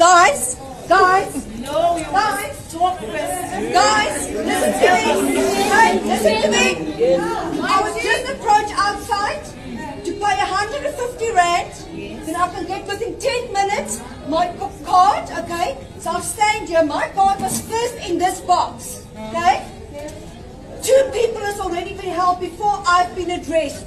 Guys, No, you guys, talk first. guys, listen to me. Hey, listen to me. I was just approached outside to pay 150 rand. Then I can get within 10 minutes my card, okay? So I'll stand here. My card was first in this box, okay? 2 people has already been helped before I've been addressed.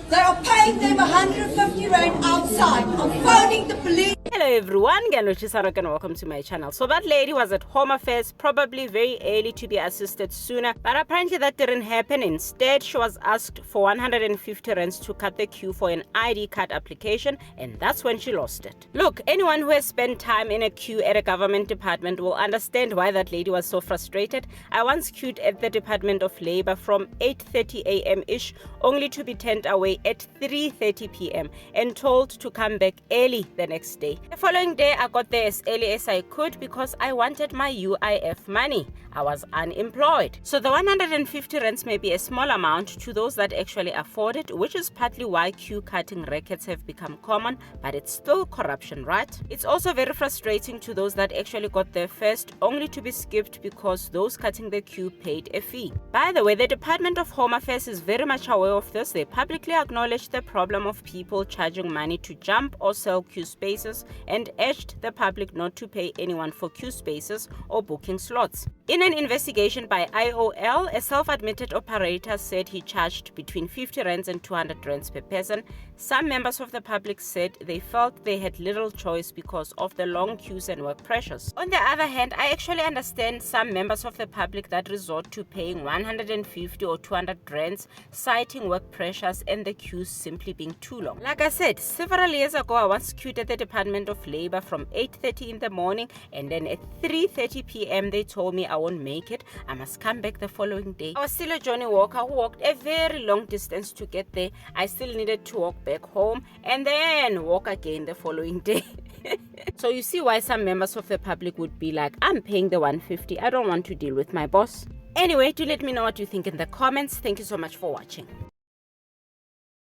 They are paying them 150 rand outside. I'm phoning the police. Hello everyone, Ganuchi Sarok and welcome to my channel. So that lady was at Home Affairs probably very early to be assisted sooner, but apparently that didn't happen. Instead, she was asked for 150 rands to cut the queue for an ID card application, and that's when she lost it. Look, anyone who has spent time in a queue at a government department will understand why that lady was so frustrated. I once queued at the Department of Labor from 8:30 a.m. ish, only to be turned away at 3:30 p.m. and told to come back early the next day. The following day, I got there as early as I could because I wanted my UIF money. I was unemployed. So the 150 rands may be a small amount to those that actually afford it, which is partly why queue cutting rackets have become common, but it's still corruption, right? It's also very frustrating to those that actually got there first, only to be skipped because those cutting the queue paid a fee. By the way, the Department of Home Affairs is very much aware of this. They publicly acknowledged the problem of people charging money to jump or sell queue spaces and urged the public not to pay anyone for queue spaces or booking slots. In an investigation by IOL, a self-admitted operator said he charged between 50 rands and 200 rands per person. Some members of the public said they felt they had little choice because of the long queues and work pressures. On the other hand, I actually understand some members of the public that resort to paying 150 or 200 rands, citing work pressures and the queues simply being too long. Like I said, several years ago, I once queued at the Department of Labor from 8:30 in the morning, and then at 3:30 p.m. they told me I won't make it. I must come back the following day. I was still a Johnny Walker who walked a very long distance to get there. I still needed to walk back home and then walk again the following day. So you see why some members of the public would be like, I'm paying the 150. I don't want to deal with my boss. Anyway, do let me know what you think in the comments. Thank you so much for watching.